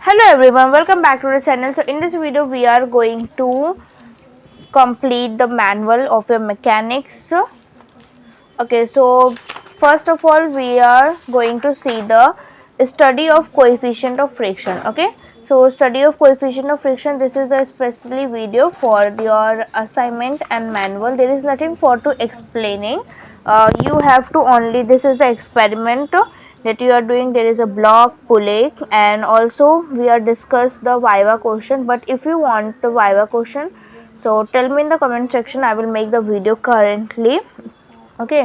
Hello everyone, welcome back to the channel. So in this video we are going to complete the manual of your mechanics. Okay, so first of all we are going to see the study of coefficient of friction. Okay, so study of coefficient of friction, this is the especially video for your assignment and manual. There is nothing for to explaining. You have to only, this is the experiment that you are doing. There is a block pulley, and also we are discuss the viva question. But if you want the viva question, so tell me in the comment section, I will make the video currently. Okay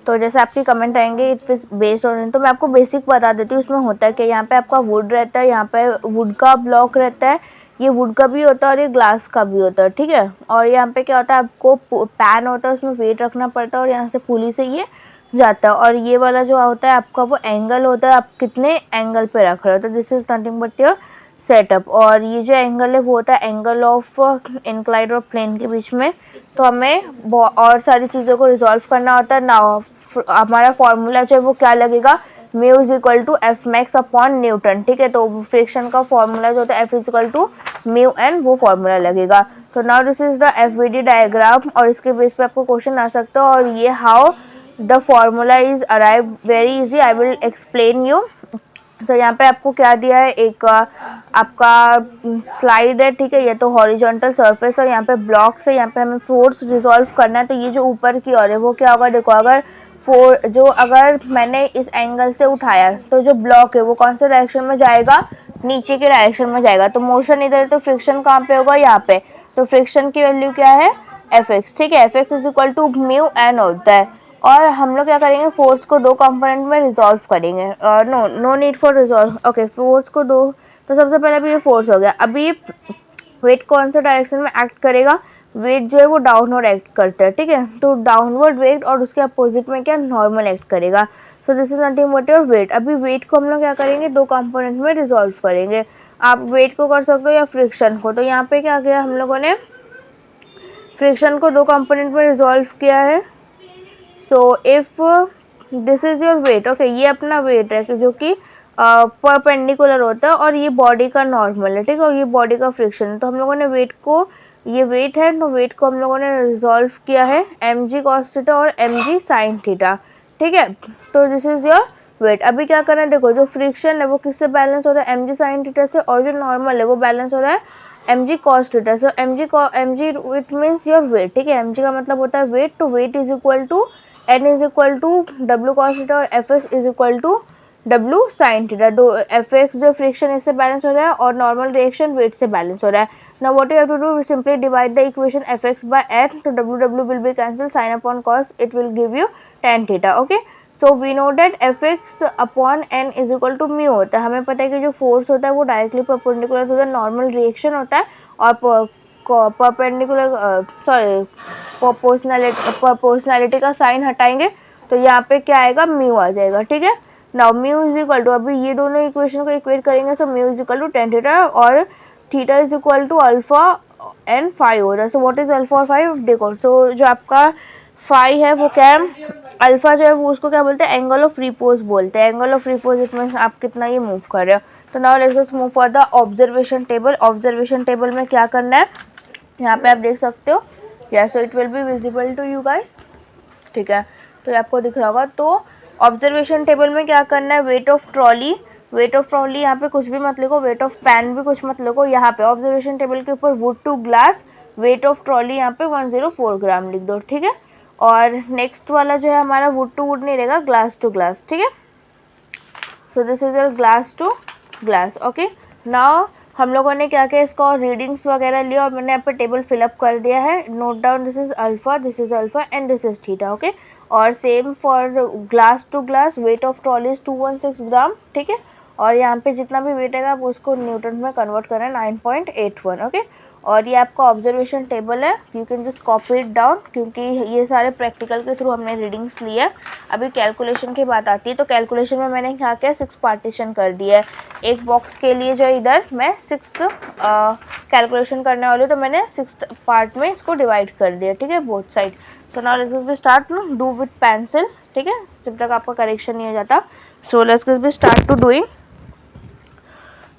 तो जैसे आपकी comment आएंगे it is based on, तो मैं आपको basic बता देती हूँ उसमें होता है कि यहाँ पे आपका वुड रहता है, यहाँ पे वुड का ब्लॉक रहता है, ये वुड का भी होता है और ये ग्लास का भी होता है, ठीक है। और यहाँ पे क्या होता है, आपको पैन होता है उसमें वेट रखना पड़ता है और यहाँ से पुली से ये जाता है, और ये वाला जो होता है आपका वो एंगल होता है, आप कितने एंगल पे रख रहे हो, तो this is nothing but your setup. और ये जो एंगल है वो होता है एंगल ऑफ इंक्लाइड और प्लेन के बीच में। तो हमें और सारी चीज़ों को रिजॉल्व करना होता है ना। हमारा फॉर्मूला जो है वो क्या लगेगा, mu is equal to F max upon newton, ठीक है। तो फ्रिक्शन का फॉर्मूला जो होता है F is equal to mu N, वो फॉर्मूला लगेगा। तो now this is the F B D diagram, और इसके बेस पे आपको क्वेश्चन आ सकता है। और ये how the formula is arrive, very easy, I will explain you. तो यहाँ पे आपको क्या दिया है, एक आपका स्लाइड है, ठीक है। ये तो हॉरिजॉन्टल सरफेस और यहाँ पे ब्लॉक से यहाँ पे हमें फोर्स रिजॉल्व करना है। तो ये जो ऊपर की ओर है वो क्या होगा, देखो अगर अगर मैंने इस एंगल से उठाया तो जो ब्लॉक है वो कौन से डायरेक्शन में जाएगा, नीचे के डायरेक्शन में जाएगा। तो मोशन इधर, तो फ्रिक्शन कहाँ पे होगा, यहाँ पे। तो फ्रिक्शन की वैल्यू क्या है, एफ एक्स, ठीक है। F X is equal to mu N होता है। और हम लोग क्या करेंगे, फोर्स को दो कंपोनेंट में रिजॉल्व करेंगे। No need for resolve, okay. Force को दो, तो सबसे पहले अभी ये फोर्स हो गया। अभी वेट कौन सा डायरेक्शन में एक्ट करेगा, वेट जो है वो डाउनवर्ड एक्ट करता है, ठीक है। तो डाउनवर्ड वेट और उसके अपोजिट में क्या, नॉर्मल एक्ट करेगा। सो this is nothing but your weight. अभी वेट को हम लोग क्या करेंगे, दो कंपोनेंट में रिजॉल्व करेंगे। आप वेट को कर सकते हो या फ्रिक्शन को। तो यहाँ पे क्या किया हम लोगों ने, फ्रिक्शन को दो कंपोनेंट में रिजॉल्व किया है। So if this is your weight, okay, ये अपना वेट है जो कि परपेंडिकुलर होता है और ये बॉडी का नॉर्मल है, ठीक है। और ये बॉडी का फ्रिक्शन है। तो हम लोगों ने वेट को, ये वेट है, तो वेट को हम लोगों ने रिजॉल्व किया है एम जी कॉस थीटा और एम जी साइन थीटा, ठीक है। तो दिस इज योर वेट। अभी क्या करना है, देखो जो फ्रिक्शन है वो किससे बैलेंस हो रहा है, एम जी साइन थीटा से, और जो नॉर्मल है वो बैलेंस हो रहा है एम जी कॉस थीटा से। M G it means your weight, ठीक है। एम जी का मतलब होता है वेट। तो weight is equal to N is equal to W cos theta और F X is equal to W sine theta. दो एफ एक्स जो फ्रिक्शन इससे बैलेंस हो रहा है और नॉर्मल रिएक्शन वेट से बैलेंस हो रहा है। Now what you have to do, simply divide the equation F X by N, तो W W will be cancel, sine upon cos it will give you ten theta, okay. So we know that F X upon N is equal to mu होता है। हमें पता है कि जो force होता है वो directly perpendicular to the normal reaction होता है, और परपेंडिकुलर सॉरी प्रोपोर्शनैलिटी का साइन हटाएंगे तो यहाँ पे क्या आएगा, म्यू आ जाएगा, ठीक है। Now mu is equal to, अभी ये दोनों इक्वेशन को इक्वेट करेंगे। So mu is equal to tan theta और theta is equal to alpha and five हो रहा है। सो व्हाट इज अल्फा और फाइव, देखो। सो जो आपका फाइव है वो क्या है, अल्फा जो है वो उसको क्या बोलते हैं, एंगल ऑफ रिपोज बोलते हैं। Angle of repose it means आप कितना ये मूव कर रहे हो। तो now let's just move for the observation table. Observation table में क्या करना है, यहाँ पे आप देख सकते हो, या so it will be visible to you guys, ठीक है। तो ये आपको दिख रहा होगा। तो ऑब्जर्वेशन टेबल में क्या करना है, wait of trolley, wait of trolley यहाँ पे कुछ भी मत लिखो, वेट ऑफ पैन भी कुछ मत लिखो। यहाँ पे ऑब्जर्वेशन टेबल के ऊपर wood to glass, weight of trolley यहाँ पे 104 ग्राम लिख दो, ठीक है। और नेक्स्ट वाला जो है हमारा वुड टू वुड नहीं रहेगा, ग्लास टू ग्लास, ठीक है। So this is your glass to glass, okay. Now हम लोगों ने क्या किया, इसका रीडिंग्स वगैरह लिया और मैंने यहाँ पे टेबल फिलअप कर दिया है। Note down, this is alpha and this is theta, okay. और same for glass to glass, weight of trolley is 216 gram, ठीक है। और यहाँ पे जितना भी वेट है आप उसको न्यूटन में कन्वर्ट करें, 9.81, ओके। और ये आपका ऑब्जर्वेशन टेबल है, you can just copy it down, क्योंकि ये सारे प्रैक्टिकल के थ्रू हमने रीडिंग्स लिया है। अभी कैलकुलेशन की बात आती है, तो कैलकुलेशन में मैंने क्या किया, 6 पार्टीशन कर दिया है। एक बॉक्स के लिए जो इधर मैं 6 कैलकुलेशन करने वाली हूँ, तो मैंने 6 पार्ट में इसको डिवाइड कर दिया, ठीक है, बोथ साइड। तो now let's be start do with pencil, ठीक है, जब तक आपका करेक्शन नहीं हो जाता। So let's be start to doing.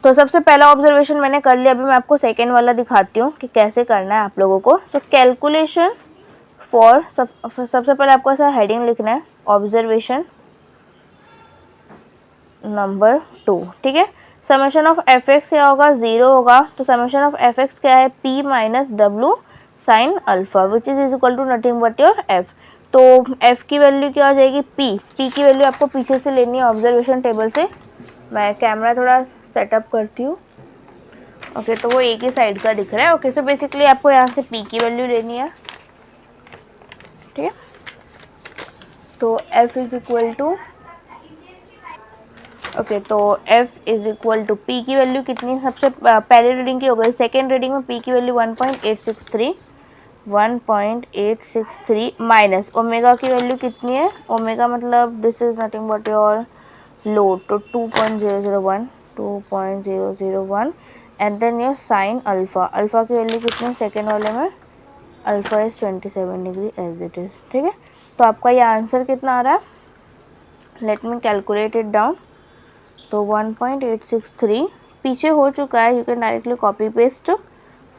तो सबसे पहला ऑब्जर्वेशन मैंने कर लिया, अभी मैं आपको सेकेंड वाला दिखाती हूँ कि कैसे करना है आप लोगों को। सो कैलकुलेशन फॉर सबसे पहले आपको ऐसा हेडिंग लिखना है, ऑब्जर्वेशन नंबर 2, ठीक है। समेशन ऑफ एफ एक्स क्या होगा, 0 होगा, तो समेशन ऑफ एफ एक्स क्या है, p minus W sine alpha which is equal to nothing but your f। तो f की वैल्यू क्या हो जाएगी, p की वैल्यू आपको पीछे से लेनी है ऑब्जर्वेशन टेबल से। मैं कैमरा थोड़ा सेटअप करती हूँ। ओके, तो वो एक ही साइड का दिख रहा है। ओके, सो बेसिकली आपको यहाँ से p की वैल्यू लेनी है, ठीक है। तो f is equal to, okay, तो f is equal to p की वैल्यू कितनी, सबसे पहले रीडिंग की हो गई, सेकेंड रीडिंग में p की वैल्यू 1.863 माइनस ओमेगा की वैल्यू कितनी है, ओमेगा मतलब this is nothing but your load, तो 2.001 and then your sine alpha, alpha की वैल्यू कितनी है सेकेंड वाले में, alpha is 27 degree as it is, ठीक है। तो आपका ये आंसर कितना आ रहा है, let me calculate it down. तो 1.863 पीछे हो चुका है, you can directly copy paste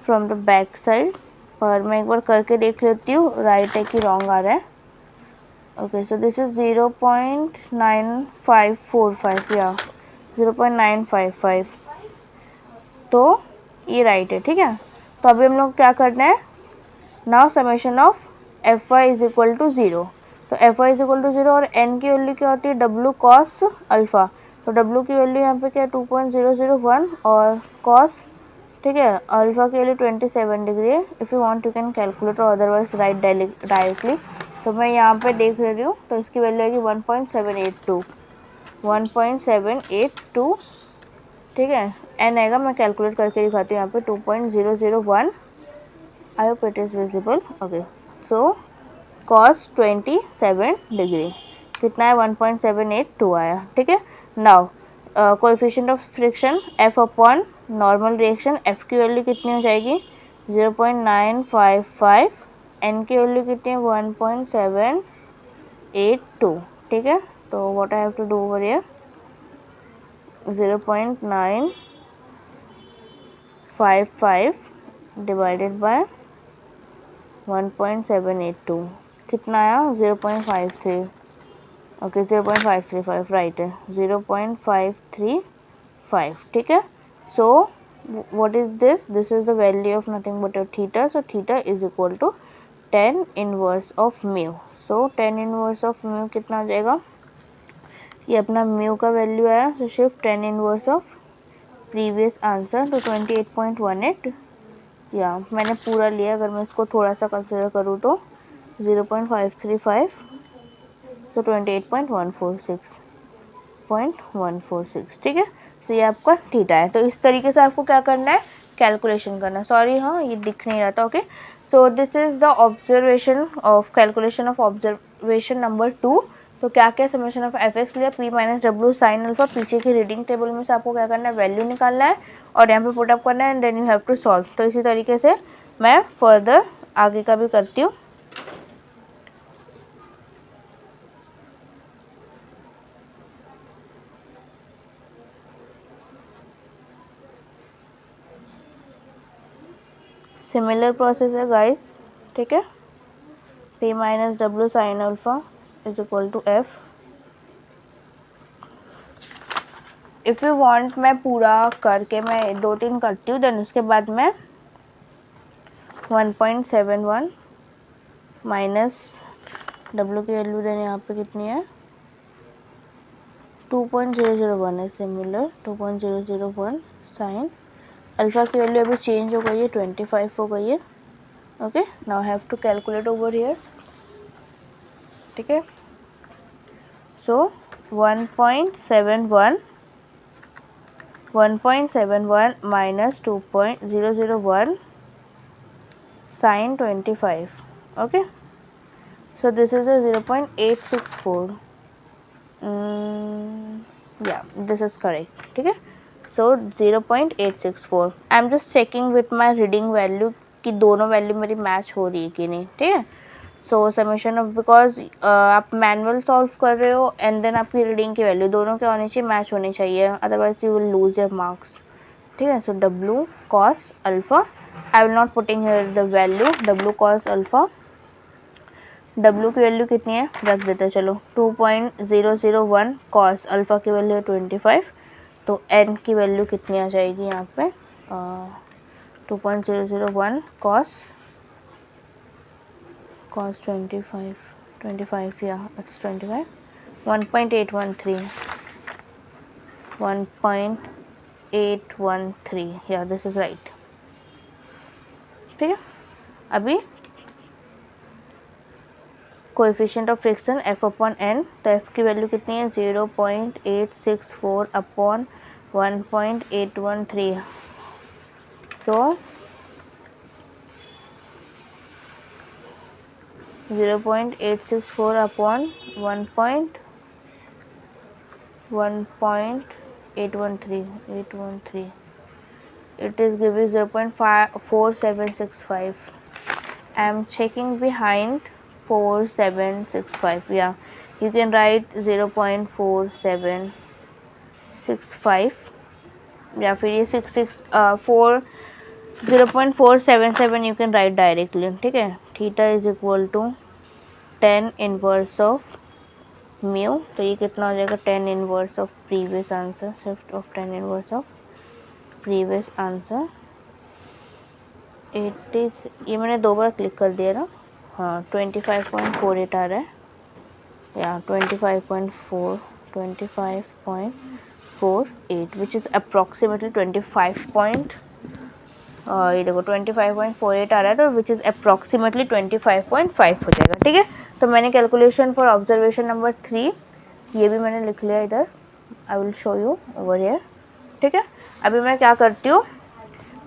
from the back side, और मैं एक बार करके देख लेती हूँ राइट है कि रॉन्ग आ रहा है। ओके, सो दिस इज 0.9545 या 0.955, तो ये राइट है, ठीक है। तो अभी हम लोग क्या करना है, now summation of F Y is equal to 0, तो F Y is equal to 0 और एन की वैल्यू क्या होती है, डब्ल्यू कॉस अल्फा, तो डब्ल्यू की वैल्यू यहाँ पे क्या है 2.001 और कॉस, ठीक है, अल्फा की वैल्यू 27 डिग्री है। If you want you can calculate और अदरवाइज राइट डायरेक्टली। तो मैं यहाँ पे देख रही हूँ, तो इसकी वैल्यू आएगी 1.782, ठीक है। एन आएगा, मैं कैलकुलेट करके दिखाती हूँ यहाँ पे 2.001, आई hope it is visible. Okay, so cos 27 degree कितना है, 1.782 आया, ठीक है। Now coefficient of friction F upon normal reaction, F की वैल्यू कितनी हो जाएगी 0.955, एन की वैल्यू कितनी है 1.782, ठीक है। तो what I have to do over here, 0.955 divided by 1.782 कितना आया 0.53, ओके 0.535 राइट है, 0.535, ठीक है। सो what is this, this is the value of nothing but a theta, so theta is equal to tan inverse of mu, so tan inverse of mu कितना आ जाएगा, ये अपना mu का वैल्यू आया, so shift tan inverse of previous answer, तो 28.18, या मैंने पूरा लिया, अगर मैं इसको थोड़ा सा कंसिडर करूँ तो 0.535, सो 28.146, ठीक है। सो ये आपका थीटा है। तो इस तरीके से आपको क्या करना है, कैलकुलेशन करना, सॉरी हाँ ये दिख नहीं रहा था। Okay, so this is the observation of calculation of observation number 2। तो क्या क्या समेशन ऑफ एफ एक्स लिया, P minus W sine alpha, पीछे की रीडिंग टेबल में से आपको क्या करना है, वैल्यू निकालना है और यहाँ पे पुटअप करना है and then you have to solve. तो इसी तरीके से मैं फर्दर आगे का भी करती हूँ। सिमिलर प्रोसेस है गाइस, ठीक है। p minus W sine alpha is equal to F. If you want मैं पूरा करके मैं 2-3 करती हूँ, देन उसके बाद मैं 1.71 माइनस डब्ल्यू की वैल्यू देन यहाँ पे कितनी है 2.001 है, सिमिलर 2.001 साइन अल्फा की वैल्यू अभी चेंज हो गई है, 25 हो गई है। Okay, now have to calculate over here, ठीक है। सो 1.71 minus 2.001 sin 25, okay, so this is a 0.864, yeah, this is correct, ठीक है। so 0.864, I am just checking with my reading value कि दोनों वैल्यू मेरी मैच हो रही है कि नहीं, ठीक है। सो समेशन ऑफ, बिकॉज आप मैनुअल सॉल्व कर रहे हो एंड देन आपकी रीडिंग की वैल्यू दोनों क्या होनी चाहिए, मैच होनी चाहिए, otherwise you will lose your marks. ठीक है. सो W cos alpha, I will not putting here the value. W cos alpha, W की वैल्यू कितनी है रख देते हैं. चलो 2.001 cos अल्फा की वैल्यू है 25, तो n की वैल्यू कितनी आ जाएगी यहाँ पे 2.001 cos 25 या इट्स 25 1.813 या दिस इज राइट. ठीक है. अभी coefficient of friction f upon n, तो f की वैल्यू कितनी है 0.864 upon 1.813. So 0.864 upon 1.813, it is giving 0.4765. I am checking behind 4765. Yeah, you can write 0.4765 या फिर ये 0.477 you can write directly. ठीक है. Theta is equal to 10 inverse of mu, तो ये कितना हो जाएगा 10 inverse of previous answer, shift of 10 inverse of previous answer. It is, ये मैंने 2 बार क्लिक कर दिया ना. हाँ 25.48 आ रहा है या 25.48 विच इज़ अप्रॉक्सीमेटली 25 ये देखो 25.48 आ रहा है, तो विच इज़ अप्रॉक्सीमेटली 25.5 हो जाएगा. ठीक है. तो मैंने कैलकुलेशन फॉर ऑब्जर्वेशन नंबर 3 ये भी मैंने लिख लिया इधर. आई will show you over here. ठीक है. अभी मैं क्या करती हूँ,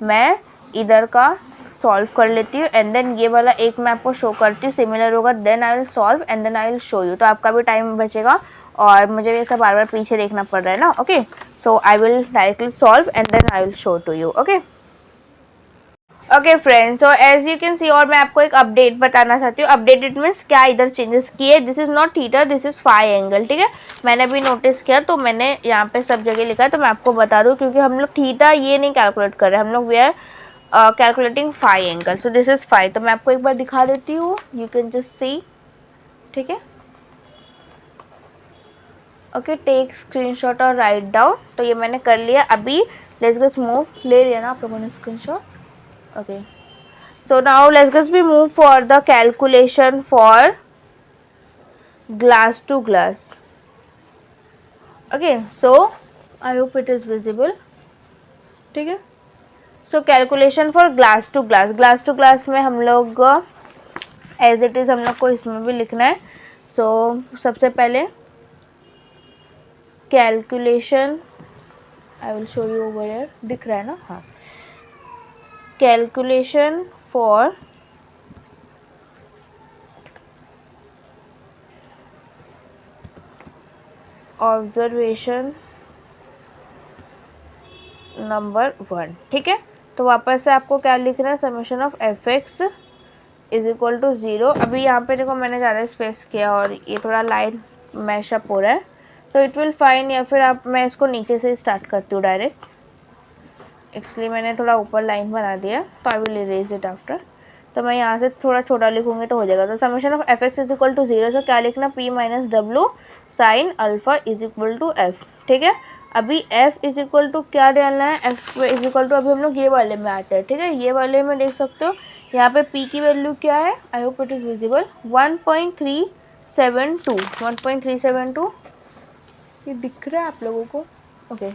मैं इधर का सॉल्व कर लेती हूँ एंड देन ये वाला एक मैं आपको शो करती हूँ, सिमिलर होगा, then I will solve and then I will show you. तो आपका भी टाइम बचेगा और मुझे ये सब बार बार पीछे देखना पड़ रहा है ना. Okay. So I will directly solve and then I will show to you. Okay. Okay friends, so as you can see, और मैं आपको एक अपडेट बताना चाहती हूँ. अपडेटेड मीन्स क्या इधर चेंजेस किए. This is not theta, this is phi angle. ठीक है. मैंने भी नोटिस किया तो मैंने यहाँ पे सब जगह लिखा है, तो मैं आपको बता दूँ क्योंकि हम लोग थीटा ये नहीं कैलकुलेट कर रहे, हम लोग we are calculating phi angle. So this is phi. तो मैं आपको एक बार दिखा देती हूँ, यू कैन जस्ट सी. ठीक है. ओके, टेक स्क्रीनशॉट और राइट डाउन. तो ये मैंने कर लिया. अभी लेट्स जस्ट मूव, ले लिया ना आप लोगों ने screenshot. Okay, so now let's just be move for the calculation for glass to glass. Okay, so I hope it is visible. ठीक है. So calculation for glass to glass. Glass to glass में हम लोग as it is हम लोग को इसमें भी लिखना है. So सबसे पहले calculation, I will show you over here. दिख रहा है ना. हाँ. Calculation for observation number 1. ठीक है. तो वापस से आपको क्या लिखना है, summation of F X is equal to 0. अभी यहाँ पे देखो मैंने ज़्यादा स्पेस किया और ये थोड़ा लाइन मैशअप हो रहा है, तो इट विल फाइन, या फिर आप, मैं इसको नीचे से स्टार्ट करती हूँ डायरेक्ट, इसलिए मैंने थोड़ा ऊपर लाइन बना दिया. तो I will erase it after. तो मैं यहाँ से थोड़ा छोटा लिखूंगी तो हो जाएगा. तो summation of F X is equal to 0. से क्या लिखना, P minus W sine alpha is equal to F. ठीक है. अभी एफ इज इक्वल टू क्या डालना है, एफ इज इक्वल टू, अभी हम लोग ये वाले में आते हैं. ठीक है. ये वाले में देख सकते हो यहाँ पे पी की वैल्यू क्या है, I hope it is visible, 1.372. 1.372 ये दिख रहा है आप लोगों को. ओके.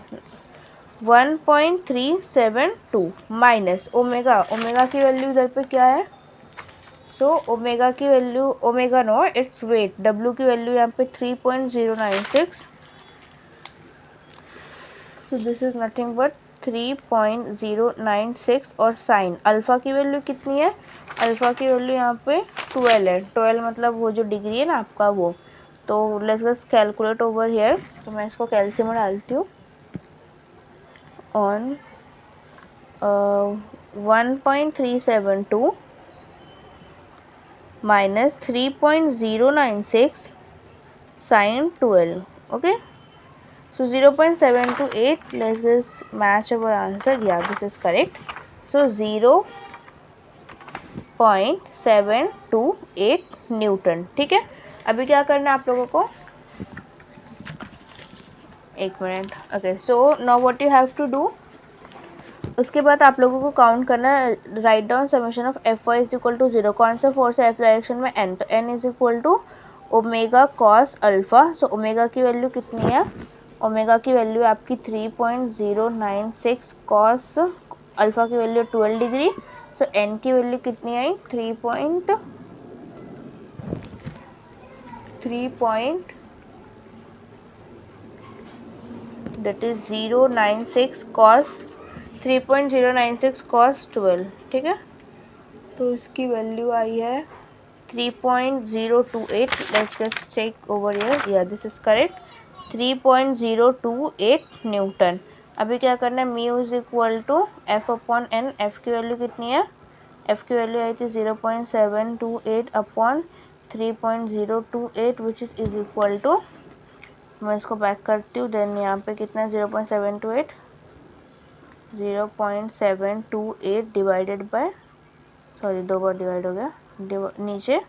1.372 minus omega. ओमेगा की वैल्यू इधर पे क्या है, सो ओमेगा की value, omega no it's weight, W की वैल्यू यहाँ पे 3.096. So this is nothing but 3.096. और साइन अल्फ़ा की वैल्यू कितनी है, अल्फ़ा की वैल्यू यहाँ पे 12 है. 12 मतलब वो जो डिग्री है ना आपका वो. तो let's just calculate over here. तो मैं इसको कैल्शियम में डालती हूँ on 1.372 minus 3.096 sin 12. Okay, So 0.728, let's just match our answer. Yeah, this is correct. So 0.728 Newton. ठीक है, अभी क्या करना है आप लोगों को, एक minute. Okay, so now what you have to do, उसके बाद आप लोगों को काउंट करना है. Right down summation of F Y is equal to 0. कौन सा फोर्स है एफ डायरेक्शन में, एन. तो N is equal to omega cos alpha. So omega की वैल्यू कितनी है, ओमेगा की वैल्यू आपकी 3.096 कॉस अल्फा की वैल्यू 12 डिग्री. सो एन की वैल्यू कितनी आई, 3. That is 096 cos 3.096 cos 12. ठीक है, तो इसकी वैल्यू आई है 3.028. Let's just check over here. या दिस इज करेक्ट, 3.028 न्यूटन. अभी क्या करना है, mu is equal to F upon N. F की वैल्यू कितनी है, एफ की वैल्यू आई थी 0.728 upon 3.028 which is equal to, मैं इसको बैक करती हूँ. देन यहाँ पे कितना है 0.728 divided by, sorry 2 bar divide हो गया, नीचे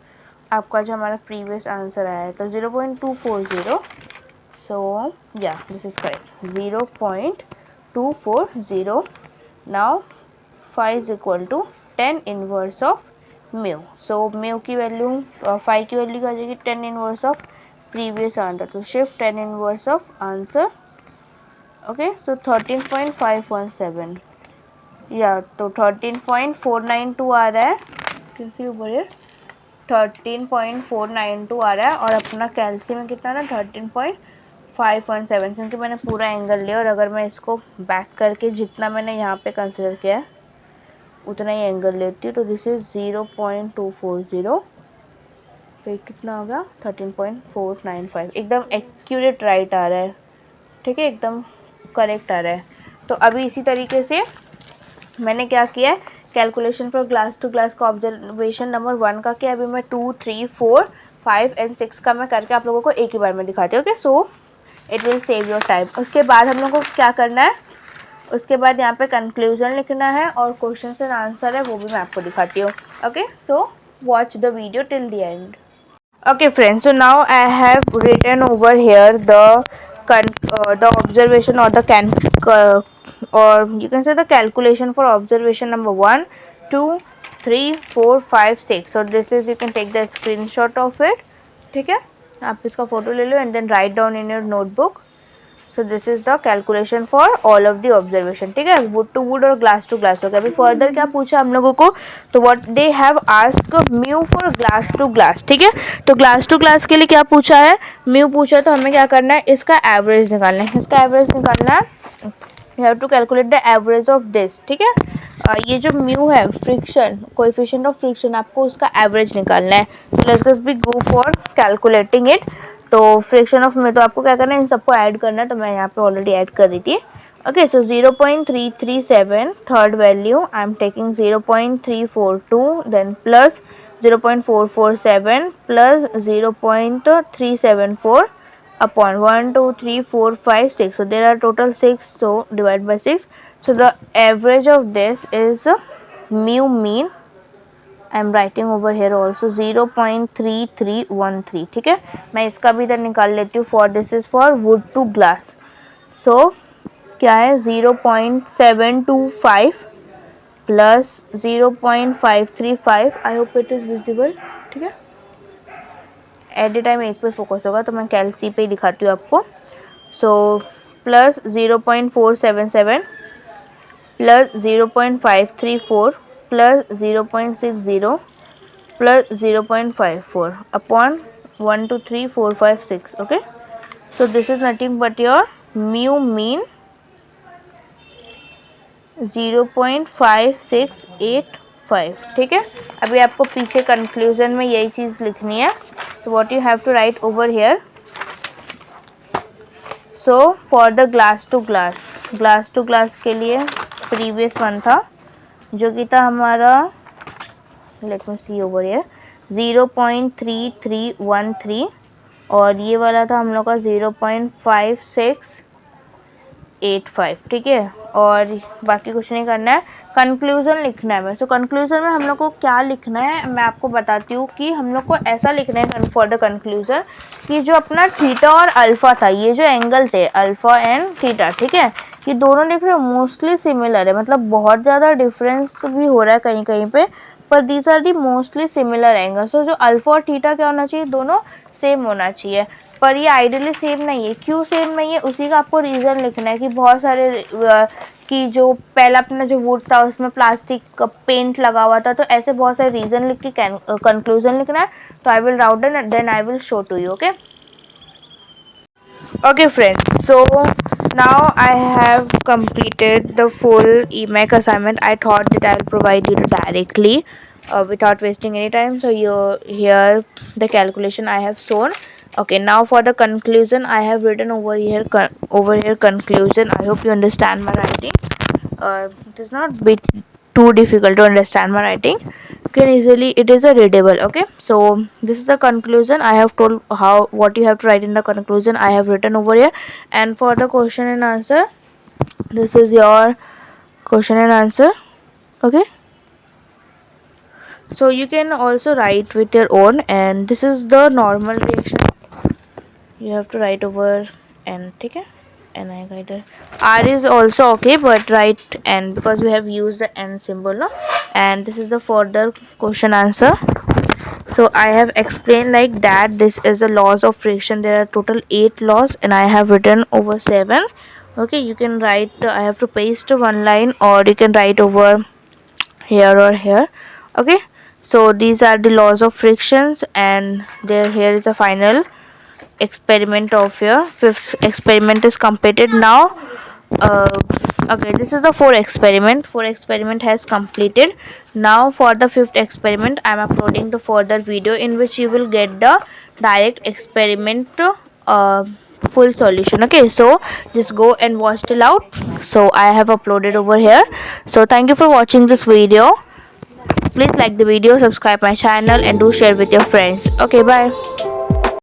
आपका जो हमारा प्रीवियस आंसर आया है तो 0.240. सो या this is correct, 0.240. Now phi is equal to 10 inverse of mu. So mu की वैल्यू, फाई की वैल्यू आ जाएगी 10 इनवर्स ऑफ प्रीवियस आंसर. तो shift 10 inverse of answer. Okay, so 13.517. या तो 13.492 आ रहा है, किसी ऊपर 13.492 आ रहा है. और अपना कैल्शियम में कितना ना 13.517, क्योंकि मैंने पूरा एंगल लिया और अगर मैं इसको बैक करके जितना मैंने यहाँ पे कंसिडर किया है उतना ही एंगल लेती हूँ. तो दिस इज 0.240 पे कितना होगा 13.495. एकदम एक्यूरेट राइट आ रहा है. ठीक है, एकदम करेक्ट आ रहा है. तो अभी इसी तरीके से मैंने क्या किया है, calculation for glass to glass का ऑब्जर्वेशन नंबर 1 का किया. अभी मैं 2, 3, 4, 5 एंड 6 का मैं करके आप लोगों को एक ही बार में दिखाती हूँ. Okay, so it will save your time. उसके बाद हम लोग को क्या करना है, उसके बाद यहाँ पे कंक्लूजन लिखना है और क्वेश्चन एंड आंसर है वो भी मैं आपको दिखाती हूँ. Okay, so watch the video till the end. Okay friends, so now I have written over here the observation or or you can say the calculation for observation number 1, 2, 3, 4, 5, 6. So this is, you can take the screenshot of it. ठीक है, आप इसका photo ले लो and then write down in your notebook. So this is the calculation for all of the observation. ठीक है, wood to wood और glass to glass हो गया. अभी फर्दर क्या पूछा हम लोगों को, तो what they have asked mu for glass to glass. ठीक है, तो glass to glass के लिए क्या पूछा है, mu पूछा है, तो हमें क्या करना है, इसका एवरेज निकालना है. इसका एवरेज निकालना है, you have to calculate the average of this. ठीक है, ये जो म्यू है फ्रिक्शन, कोएफिशिएंट ऑफ फ्रिक्शन, आपको उसका एवरेज निकालना है. तो let's just be go for calculating it. तो फ्रिक्शन ऑफ में तो आपको क्या करना है, इन सबको ऐड करना है. तो मैं यहाँ पे ऑलरेडी ऐड कर रही थी. Okay, so 0.337 third value I am taking 0.342 then plus 0.447 plus 0.374 upon 1, 2, 3, 4, 5, 6. So there are total 6. So divide by 6. So the average of this is mu mean. I am writing over here also 0.3313. ठीक है, मैं इसका भी इधर निकाल लेती हूँ. For this is for wood to glass. So क्या है 0.725 plus 0.535. I hope it is visible. ठीक है, एट द टाइम एक पे फोकस होगा तो मैं कैलसी पे ही दिखाती हूँ आपको. So plus 0.477 plus 0.534 plus 0.60 plus 0.54 upon 1, 2, 3, 4, 5, 6. Okay, so this is nothing but your mu mean 0.5685. ठीक है, अभी आपको पीछे कंक्लूजन में यही चीज़ लिखनी है. तो what you have to write over here, so for the glass to glass के लिए प्रीवियस वन था जो कि था हमारा, let me see over here, 0.3313 और ये वाला था हम लोग का 0.5685. 85, ठीक है। और बाकी कुछ नहीं करना है, कंक्लूज़न लिखना है। सो कंक्लूज़न में हम लोग को क्या लिखना है मैं आपको बताती हूँ कि हम लोग को ऐसा लिखना है फॉर द कंक्लूज़न कि जो अपना थीटा और अल्फ़ा था, ये जो एंगल थे अल्फ़ा एंड थीटा, ठीक है, ये दोनों देख रहे हो मोस्टली सिमिलर है, मतलब बहुत ज़्यादा डिफरेंस भी हो रहा है कहीं कहीं पे, पर these are the mostly similar angle. So जो अल्फ़ा और थीटा क्या होना चाहिए, दोनों सेम होना चाहिए, पर ये आइडियली सेम नहीं है। क्यों सेम नहीं है, उसी का आपको रीज़न लिखना है कि बहुत सारे कि जो पहला अपना जो वुड था उसमें प्लास्टिक का पेंट लगा हुआ था, तो ऐसे बहुत सारे रीज़न लिख के कंक्लूजन लिखना है। तो I will write and then I will show to you, okay. Okay friends, so now I have completed the full EMAC assignment. I thought that I'll provide you directly without wasting any time. So here the calculation I have shown. Okay, now for the conclusion I have written over here conclusion. I hope you understand my writing. It is not bit too difficult to understand my writing. You can easily, it is a readable. Okay, so this is the conclusion. I have told how what you have to write in the conclusion. I have written over here. And for the question and answer, this is your question and answer. Okay, so you can also write with your own, and this is the normal reaction you have to write over. And okay, and I got the R is also okay, but write N because we have used the N symbol, no? And this is the further question answer. So I have explained like that. This is the laws of friction. There are total 8 laws, and I have written over 7. Okay, you can write. I have to paste one line, or you can write over here or here. Okay, so these are the laws of frictions, and there here is a final experiment of your fifth experiment is completed now. uh, okay, this is the four experiment has completed. Now for the fifth experiment I am uploading the further video in which you will get the direct experiment uh, full solution. Okay, so just go and watch till out. So I have uploaded over here. So thank you for watching this video. Please like the video, subscribe my channel, and do share with your friends. Okay, bye.